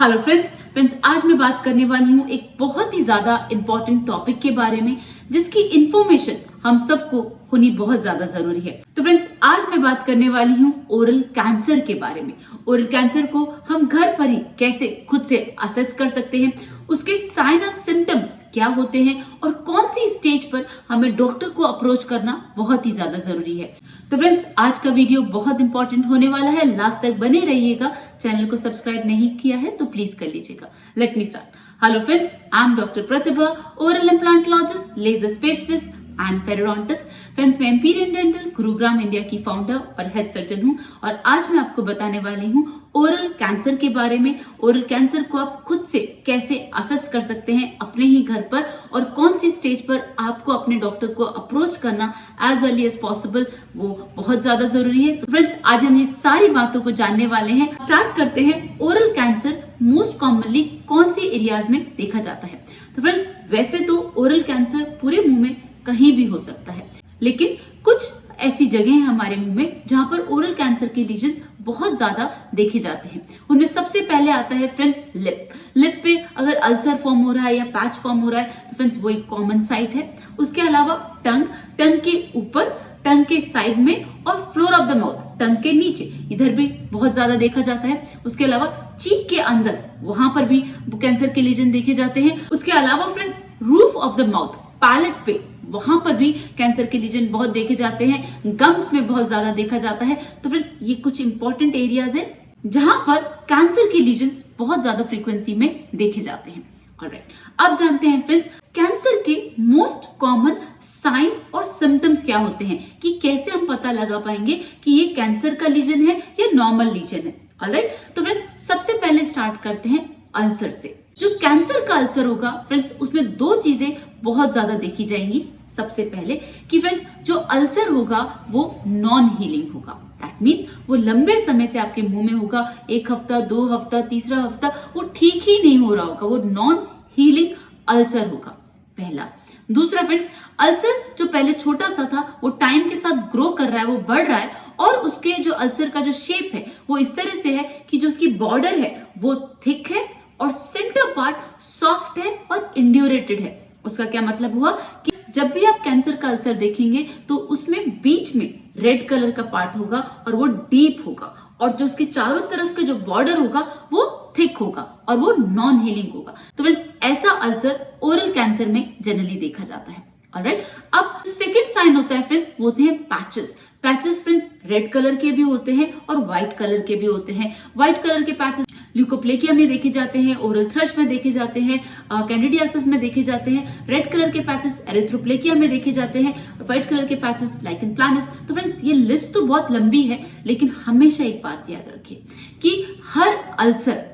Hello friends आज मैं बात करने वाली हूँ एक बहुत ही ज्यादा इम्पोर्टेंट टॉपिक के बारे में जिसकी इंफॉर्मेशन हम सबको होनी बहुत ज्यादा जरूरी है। तो फ्रेंड्स आज मैं बात करने वाली हूँ ओरल कैंसर के बारे में। ओरल कैंसर को हम घर पर ही कैसे खुद से असेस कर सकते हैं, उसके साइन एंड सिम्टम्स क्या होते हैं और कौन सी स्टेज पर हमें डॉक्टर को अप्रोच करना बहुत ही ज्यादा जरूरी है। तो फ्रेंड्स आज का वीडियो बहुत इंपॉर्टेंट होने वाला है, लास्ट तक बने रहिएगा। चैनल को सब्सक्राइब नहीं किया है तो प्लीज कर लीजिएगा। Let me start. Hello friends, I am doctor Pratibha, oral implantologist, laser specialist and periodontist. Friends मैं एम्पीरियल डेंटल गुरुग्राम इंडिया की फाउंडर और हेड सर्जन हूँ और आज मैं आपको बताने वाली हूँ ओरल कैंसर के बारे में। ओरल कैंसर को आप खुद से कैसे असेस कर सकते हैं अपने ही घर पर और कौन सी स्टेज पर आपको अपने डॉक्टर को अप्रोच करना एज अर्ली एज पॉसिबल, वो बहुत ज्यादा जरूरी है। तो फ्रेंड्स आज हम ये सारी बातों को जानने वाले हैं। स्टार्ट करते हैं। ओरल कैंसर मोस्ट कॉमनली कौन सी एरियाज में देखा जाता है? तो फ्रेंड्स वैसे तो ओरल कैंसर पूरे मुंह में कहीं भी हो सकता है, लेकिन कुछ ऐसी जगह है हमारे मुंह में जहां पर ओरल कैंसर के लीजन बहुत ज्यादा देखे जाते हैं। उनमें सबसे पहले आता है फ्रेंड्स लिप। लिप पे अगर अल्सर फॉर्म हो रहा है या पैच फॉर्म हो रहा है तो फ्रेंड्स वो एक कॉमन साइट है। उसके अलावा टंग के ऊपर, टंग के साइड में और फ्लोर ऑफ द माउथ, टंग के नीचे, इधर भी बहुत ज्यादा देखा जाता है। उसके अलावा चीक के अंदर, वहां पर भी कैंसर के लीजन देखे जाते हैं। उसके अलावा friends roof of the mouth, palate पे, वहां पर भी कैंसर के लीजन बहुत देखे जाते हैं। गम्स में बहुत ज्यादा देखा जाता है। तो फ्रेंड्स ये कुछ इंपॉर्टेंट एरियाज है जहां पर कैंसर के लीजन बहुत ज्यादा फ्रीक्वेंसी में देखे जाते हैं। ऑलराइट, अब जानते हैं फ्रेंड्स कैंसर के मोस्ट कॉमन साइन और सिम्टम्स क्या होते हैं, कि कैसे हम पता लगा पाएंगे कि ये कैंसर का लीजन है या नॉर्मल लीजन है। ऑलराइट, तो फ्रेंड्स सबसे पहले स्टार्ट करते हैं अल्सर से। जो कैंसर का अल्सर होगा फ्रेंड्स उसमें दो चीजें बहुत ज्यादा देखी जाएंगी। सबसे पहले कि फ्रेंड्स जो अल्सर होगा वो नॉन हीलिंग होगा। दैट मीन्स वो लंबे समय से आपके मुंह में होगा, 1 हफ्ता, 2 हफ्ता, तीसरा हफ्ता वो ठीक ही नहीं हो रहा होगा, वो नॉन हीलिंग अल्सर होगा, पहला। दूसरा फ्रेंड्स अल्सर जो पहले छोटा सा था वो टाइम के साथ ग्रो कर रहा है, वो बढ़ रहा है और उसके जो अल्सर का जो शेप है वो इस तरह से है कि जो उसकी बॉर्डर है वो थिक है और सेंटर पार्ट सॉफ्ट है और इंड्यूरेटेड है। उसका क्या मतलब हुआ कि जब भी आप कैंसर का अल्सर देखेंगे तो उसमें बीच में रेड कलर का पार्ट होगा और वो डीप होगा और जो उसके चारों तरफ के जो बॉर्डर होगा वो थिक होगा और वो नॉन हीलिंग होगा। तो फ्रेंड्स ऐसा अल्सर ओरल कैंसर में जनरली देखा जाता है। ऑलराइट, अब सेकंड साइन होता है फ्रेंड्स, वो होते हैं patches. Patches friends red colour के भी होते हैं और व्हाइट कलर के भी होते हैं। व्हाइट कलर के पैचेस ल्यूकोप्लेकिया में देखे जाते हैं, ओरल थ्रश में देखे जाते हैं, कैंडिडियासिस में देखे जाते हैं। रेड कलर के पैचेस एरिथ्रोप्लेकिया में देखे जाते हैं, व्हाइट कलर के पैचेस लाइकन प्लानस। तो फ्रेंड्स ये लिस्ट तो बहुत लंबी है, लेकिन हमेशा एक बात याद रखिए कि हर अल्सर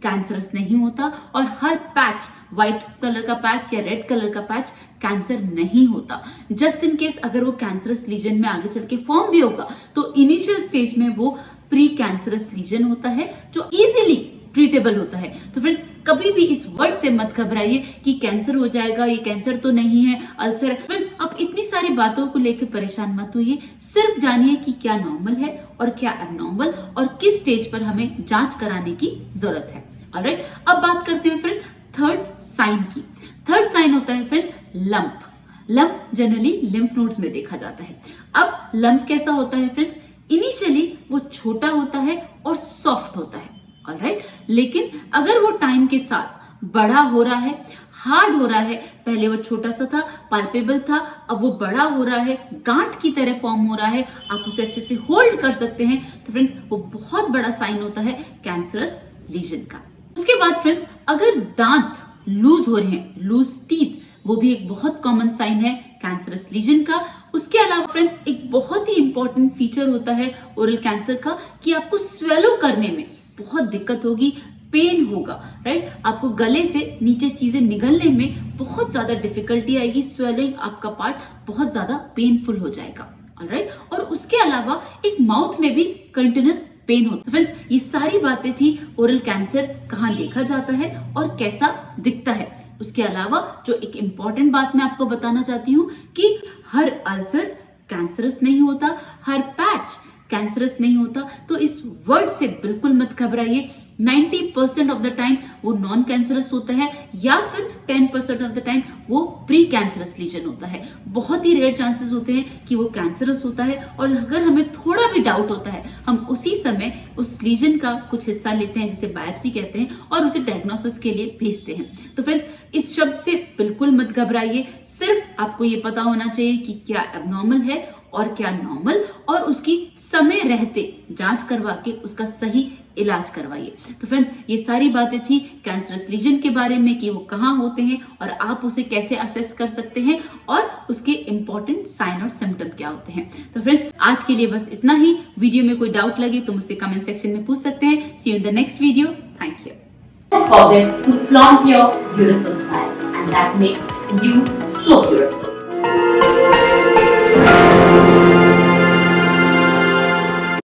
कैंसरस नहीं होता और हर पैच, व्हाइट कलर का पैच या रेड कलर का पैच कैंसर नहीं होता। जस्ट इन केस अगर वो कैंसरस लीजन में आगे चल के फॉर्म भी होगा तो इनिशियल स्टेज में वो प्री कैंसरस लीजन होता है जो इजीली ट्रीटेबल होता है। तो फ्रेंड्स कभी भी इस वर्ड से मत घबराइए कि कैंसर हो जाएगा, ये कैंसर तो नहीं है, अल्सर है। फ्रेंड्स आप इतनी सारी बातों को लेकर परेशान मत होइए, सिर्फ जानिए कि क्या नॉर्मल है और क्या एबनॉर्मल और किस स्टेज पर हमें जांच कराने की जरूरत है। ऑलराइट, अब बात करते हैं फ्रेंड थर्ड साइन की। थर्ड साइन होता है friend lump. Lump generally lymph nodes में देखा जाता है। अब लंप कैसा होता है फ्रेंड्स, इनिशियली वो छोटा होता है और सॉफ्ट होता है। ऑलराइट, लेकिन अगर वो टाइम के साथ बड़ा हो रहा है, हार्ड हो रहा है, पहले वो छोटा सा था, पाल्पेबल था, अब वो बड़ा हो रहा है, गांठ की तरह फॉर्म हो रहा है, आप उसे अच्छे से होल्ड कर सकते हैं, तो फ्रेंड्स वो बहुत बड़ा साइन होता है कैंसरस लीजन का। उसके बाद फ्रेंड्स अगर दांत लूज हो रहे हैं, लूज टीथ, वो भी एक बहुत कॉमन साइन है कैंसरस लीजन का। उसके अलावा फ्रेंड्स एक बहुत ही इंपॉर्टेंट फीचर होता है ओरल कैंसर का कि आपको स्वेलो करने में बहुत दिक्कत होगी, पेन होगा। राइट, आपको गले से नीचे चीजें निगलने में बहुत ज्यादा डिफिकल्टी आएगी, स्वेलिंग, आपका पार्ट बहुत ज्यादा पेनफुल हो जाएगा। ऑलराइट, और उसके अलावा एक माउथ में भी कंटिन्यूस पेन होता है। फ्रेंड्स ये सारी बातें थी ओरल कैंसर कहाँ देखा जाता है और कैसा दिखता है। उसके अलावा जो एक इम्पॉर्टेंट बात मैं आपको बताना चाहती हूँ कि हर अल्सर कैंसरस नहीं होता, हर पैच कैंसरस नहीं होता। तो इस वर्ड से बिल्कुल मत घबराइए 90% ऑफ द टाइम वो नॉन कैंसरस होता है या फिर 10% ऑफ द टाइम वो प्री कैंसरस लीजन होता है। बहुत ही रेयर चांसेस होते हैं कि वो कैंसरस होता है, और अगर हमें थोड़ा भी डाउट होता है हम उसी समय उस लीजन का कुछ हिस्सा लेते हैं, जिसे बायोप्सी कहते हैं, और उसे डायग्नोसिस के लिए भेजते हैं। तो फ्रेंड्स, इस शब्द से बिल्कुल मत घबराइए, सिर्फ आपको ये पता होना चाहिए कि क्या एबनॉर्मल है और क्या नॉर्मल, और उसकी समय रहते जांच करवा के उसका सही इलाज करवाइए। तो फ्रेंड्स, ये सारी बातें थी कैंसरस लीजन के बारे में कि वो कहाँ होते हैं और आप उसे कैसे असेस कर सकते हैं और उसके इंपॉर्टेंट साइन और सिम्टम क्या होते हैं। तो फ्रेंड्स, आज के लिए बस इतना ही। वीडियो में कोई डाउट लगे तो मुझसे कमेंट सेक्शन में पूछ सकते हैं। See you in the next video. Thank you. Don't forget to flaunt your beautiful smile, and that makes you so beautiful.